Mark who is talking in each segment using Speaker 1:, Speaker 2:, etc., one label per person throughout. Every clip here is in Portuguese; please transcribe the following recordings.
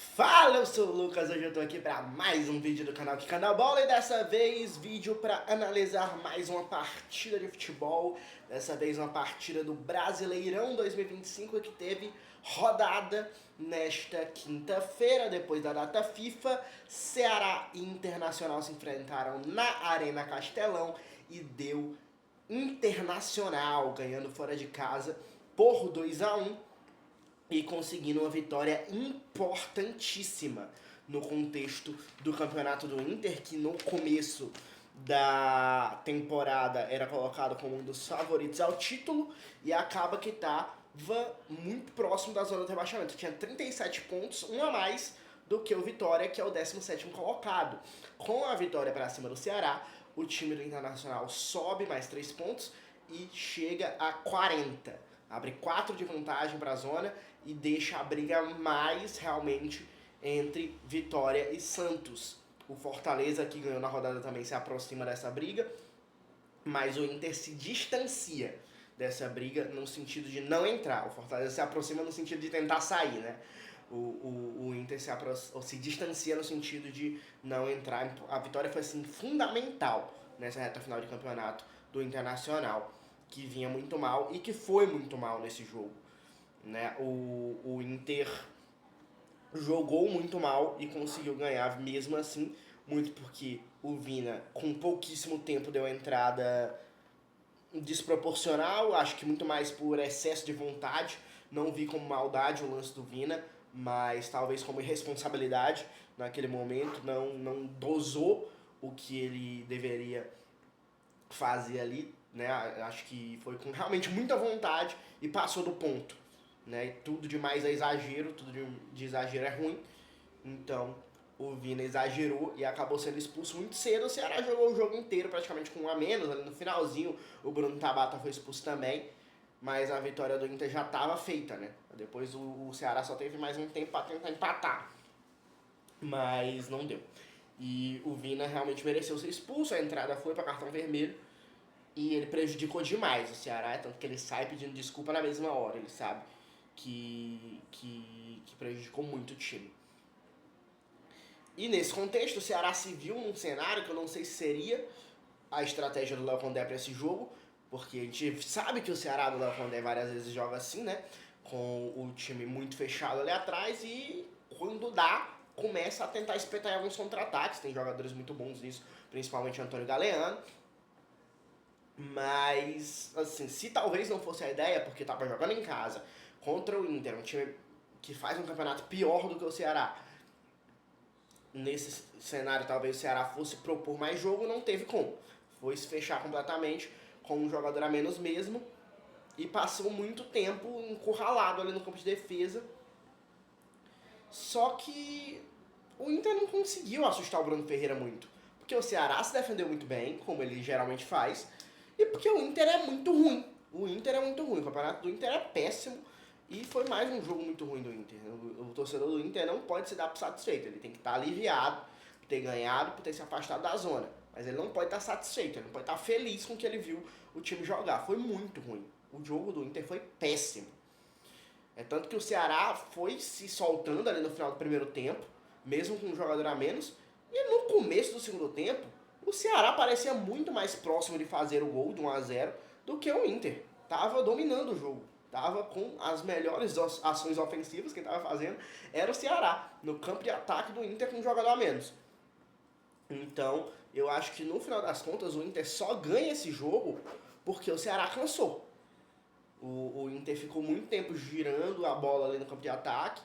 Speaker 1: Fala, eu sou o Lucas, hoje eu tô aqui para mais um vídeo do canal Canal Bola e dessa vez vídeo para analisar mais uma partida de futebol, dessa vez uma partida do Brasileirão 2025 que teve rodada nesta quinta-feira, depois da data FIFA. Ceará e Internacional se enfrentaram na Arena Castelão e deu Internacional ganhando fora de casa por 2-1 e conseguindo uma vitória importantíssima no contexto do campeonato do Inter, que no começo da temporada era colocado como um dos favoritos ao título e acaba que estava muito próximo da zona do rebaixamento. Tinha 37 pontos, um a mais do que o Vitória, que é o 17º colocado. Com a vitória para cima do Ceará, o time do Internacional sobe mais 3 pontos e chega a 40. Abre 4 de vantagem para a zona e deixa a briga mais realmente entre Vitória e Santos. O Fortaleza, que ganhou na rodada, também se aproxima dessa briga, mas o Inter se distancia dessa briga no sentido de não entrar. O Fortaleza se aproxima no sentido de tentar sair, né? O Inter se distancia no sentido de não entrar. A vitória foi assim fundamental nessa reta final de campeonato do Internacional, que vinha muito mal e que foi muito mal nesse jogo. Né? O Inter jogou muito mal e conseguiu ganhar mesmo assim, muito porque o Vina, com pouquíssimo tempo, deu uma entrada desproporcional, acho que muito mais por excesso de vontade. Não vi como maldade o lance do Vina, mas talvez como irresponsabilidade naquele momento, não dosou o que ele deveria fazer ali, né? Acho que foi com realmente muita vontade e passou do ponto, né? Tudo demais é exagero, tudo de exagero é ruim. Então, o Vina exagerou e acabou sendo expulso muito cedo. O Ceará jogou o jogo inteiro praticamente com um a menos, ali no finalzinho o Bruno Tabata foi expulso também, mas a vitória do Inter já estava feita, né? Depois o Ceará só teve mais um tempo para tentar empatar, mas não deu. E o Vina realmente mereceu ser expulso, a entrada foi para cartão vermelho e ele prejudicou demais o Ceará, tanto que ele sai pedindo desculpa na mesma hora, ele sabe que prejudicou muito o time. E nesse contexto, o Ceará se viu num cenário que eu não sei se seria a estratégia do Léo Condé para esse jogo, porque a gente sabe que o Ceará do Léo Condé várias vezes joga assim, né? Com o time muito fechado ali atrás e quando dá, começa a tentar espetar em alguns contra-ataques. Tem jogadores muito bons nisso, principalmente Antônio Galeano. Mas, assim, se talvez não fosse a ideia, porque tava jogando em casa contra o Inter, um time que faz um campeonato pior do que o Ceará, nesse cenário talvez o Ceará fosse propor mais jogo, não teve como. Foi se fechar completamente com um jogador a menos mesmo e passou muito tempo encurralado ali no campo de defesa. Só que o Inter não conseguiu assustar o Bruno Ferreira muito, porque o Ceará se defendeu muito bem, como ele geralmente faz, e porque o Inter é muito ruim. O Inter é muito ruim, o campeonato do Inter é péssimo e foi mais um jogo muito ruim do Inter. O torcedor do Inter não pode se dar por satisfeito, ele tem que estar aliviado por ter ganhado, por ter se afastado da zona. Mas ele não pode estar satisfeito, ele não pode estar feliz com o que ele viu o time jogar. Foi muito ruim. O jogo do Inter foi péssimo. É tanto que o Ceará foi se soltando ali no final do primeiro tempo, mesmo com um jogador a menos, e no começo do segundo tempo, o Ceará parecia muito mais próximo de fazer o gol de 1-0 do que o Inter. Tava dominando o jogo, tava com as melhores ações ofensivas, quem tava fazendo era o Ceará, no campo de ataque do Inter com um jogador a menos. Então, eu acho que no final das contas o Inter só ganha esse jogo porque o Ceará cansou. O Inter ficou muito tempo girando a bola ali no campo de ataque,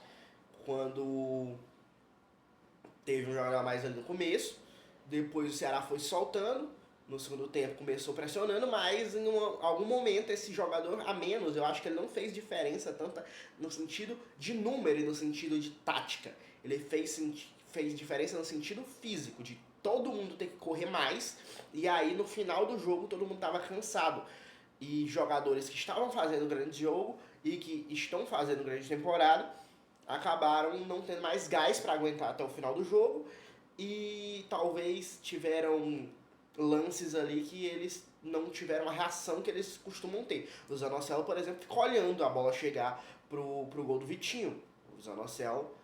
Speaker 1: quando teve um jogador a mais ali no começo. Depois o Ceará foi soltando, no segundo tempo começou pressionando, mas em algum momento esse jogador a menos, eu acho que ele não fez diferença tanto no sentido de número e no sentido de tática. Ele fez diferença no sentido físico, de todo mundo ter que correr mais, e aí no final do jogo todo mundo estava cansado. E jogadores que estavam fazendo grande jogo e que estão fazendo grande temporada acabaram não tendo mais gás para aguentar até o final do jogo e talvez tiveram lances ali que eles não tiveram a reação que eles costumam ter. O Zanocelo, por exemplo, ficou olhando a bola chegar pro gol do Vitinho. O Zanocelo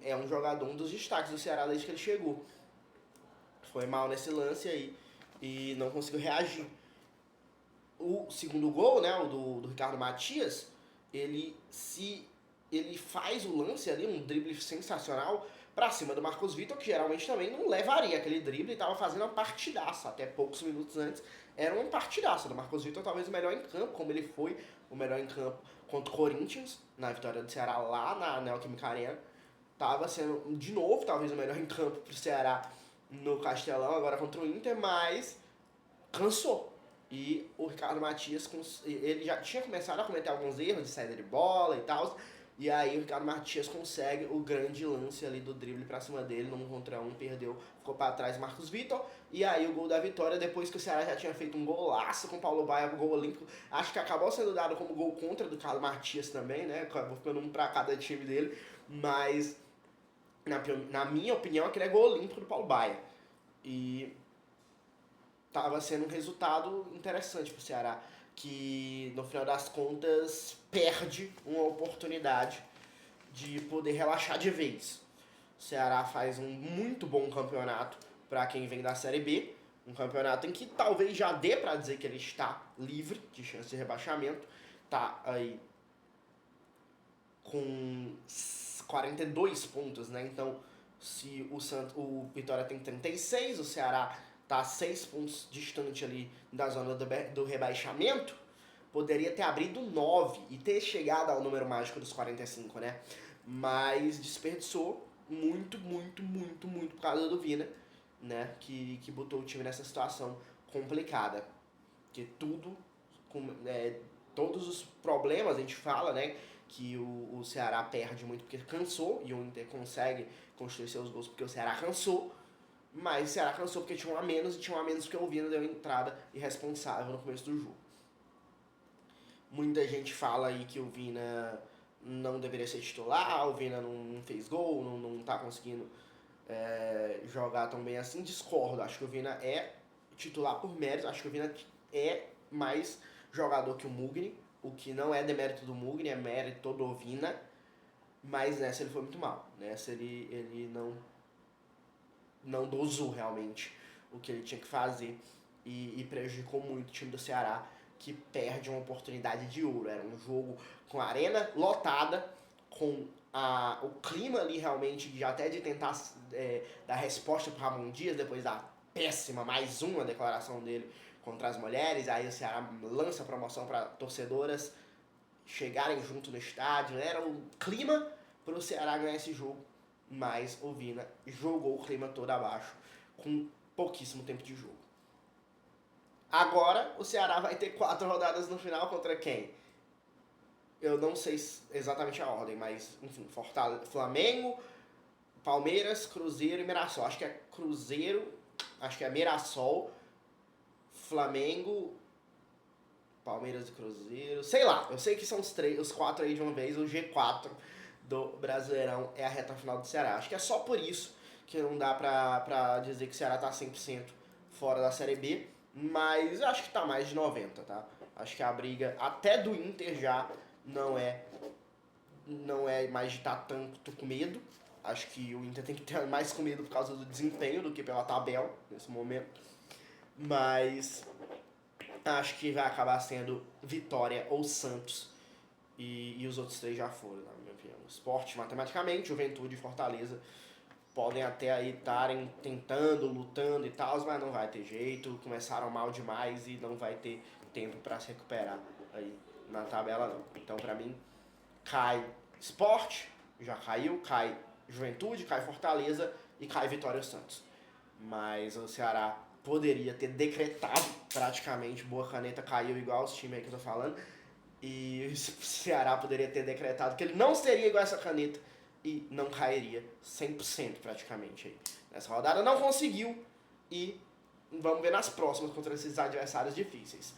Speaker 1: é um jogador, um dos destaques do Ceará desde que ele chegou. Foi mal nesse lance aí e não conseguiu reagir. O segundo gol, né, o do Ricardo Matias, ele se ele faz o lance ali, um drible sensacional pra cima do Marcos Vitor, que geralmente também não levaria aquele drible e tava fazendo uma partidaça, até poucos minutos antes era uma partidaça do Marcos Vitor, talvez o melhor em campo, como ele foi o melhor em campo contra o Corinthians, na vitória do Ceará lá na Neoquímica Arena. Tava sendo, de novo, talvez o melhor em campo pro Ceará no Castelão, agora contra o Inter, mas cansou. E o Ricardo Matias, ele já tinha começado a cometer alguns erros de saída de bola e tal. E aí o Ricardo Matias consegue o grande lance ali do drible pra cima dele, num contra um, perdeu, ficou pra trás Marcos Vitor. E aí o gol da vitória, depois que o Ceará já tinha feito um golaço com o Paulo Baia, um gol olímpico. Acho que acabou sendo dado como gol contra do Ricardo Matias também, né? Acabou ficando um pra cada time dele. Mas, na minha opinião, aquele é gol olímpico do Paulo Baia. E tava sendo um resultado interessante pro Ceará, que no final das contas perde uma oportunidade de poder relaxar de vez. O Ceará faz um muito bom campeonato para quem vem da Série B, um campeonato em que talvez já dê para dizer que ele está livre de chance de rebaixamento, tá aí com 42 pontos, né? Então, se o Vitória tem 36, o Ceará tá 6 pontos distante ali da zona do rebaixamento, poderia ter abrido 9 e ter chegado ao número mágico dos 45, né? Mas desperdiçou muito, muito, muito, muito por causa do Vina, né? Que botou o time nessa situação complicada. Porque todos os problemas, a gente fala, né? Que o Ceará perde muito porque cansou e o Inter consegue construir seus gols porque o Ceará cansou. Mas o Ceará cansou porque tinha um a menos e tinha um a menos porque o Vina deu entrada irresponsável no começo do jogo. Muita gente fala aí que o Vina não deveria ser titular, o Vina não fez gol, não tá conseguindo jogar tão bem assim. Discordo, acho que o Vina é titular por mérito, acho que o Vina é mais jogador que o Mugni, o que não é demérito do Mugni, é mérito do Vina, mas nessa ele foi muito mal, nessa ele não dosou realmente o que ele tinha que fazer e prejudicou muito o time do Ceará, que perde uma oportunidade de ouro. Era um jogo com a arena lotada, com o clima ali realmente de até de tentar dar resposta para Ramon Dias depois da péssima, mais uma declaração dele contra as mulheres. Aí o Ceará lança a promoção para torcedoras chegarem junto no estádio. Era o clima para o Ceará ganhar esse jogo, mas o Vina jogou o clima todo abaixo com pouquíssimo tempo de jogo. Agora o Ceará vai ter 4 rodadas no final contra quem? Eu não sei exatamente a ordem, mas enfim, Flamengo, Palmeiras, Cruzeiro e Mirassol. Acho que é Cruzeiro, acho que é Mirassol, Flamengo, Palmeiras e Cruzeiro. Sei lá, eu sei que são os 4 aí de uma vez, o G4 do Brasileirão é a reta final do Ceará. Acho que é só por isso que não dá pra dizer que o Ceará tá 100% fora da Série B, mas acho que tá mais de 90, tá? Acho que a briga até do Inter já não é mais de estar tanto com medo. Acho que o Inter tem que ter mais com medo por causa do desempenho do que pela tabela nesse momento. Mas acho que vai acabar sendo Vitória ou Santos. E os outros 3 já foram, na minha opinião. Sport, matematicamente, Juventude e Fortaleza podem até aí estarem tentando, lutando e tal, mas não vai ter jeito. Começaram mal demais e não vai ter tempo para se recuperar aí na tabela não. Então pra mim, cai Sport, já caiu, cai Juventude, cai Fortaleza e cai Vitória Santos. Mas o Ceará poderia ter decretado praticamente, boa caneta caiu igual os times aí que eu tô falando, e o Ceará poderia ter decretado que ele não seria igual essa caneta e não cairia 100% praticamente aí. Nessa rodada não conseguiu e vamos ver nas próximas contra esses adversários difíceis.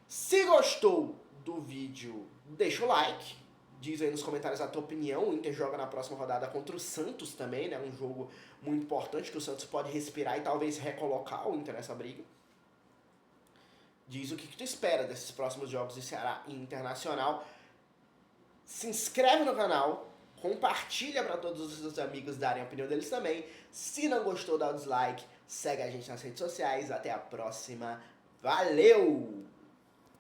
Speaker 1: Se gostou do vídeo, deixa o like, diz aí nos comentários a tua opinião. O Inter joga na próxima rodada contra o Santos também, né? Um jogo muito importante que o Santos pode respirar e talvez recolocar o Inter nessa briga. Diz o que tu espera desses próximos jogos de Ceará e Internacional. Se inscreve no canal, Compartilha para todos os seus amigos darem a opinião deles também. Se não gostou, dá o dislike. Segue a gente nas redes sociais. Até a próxima. Valeu!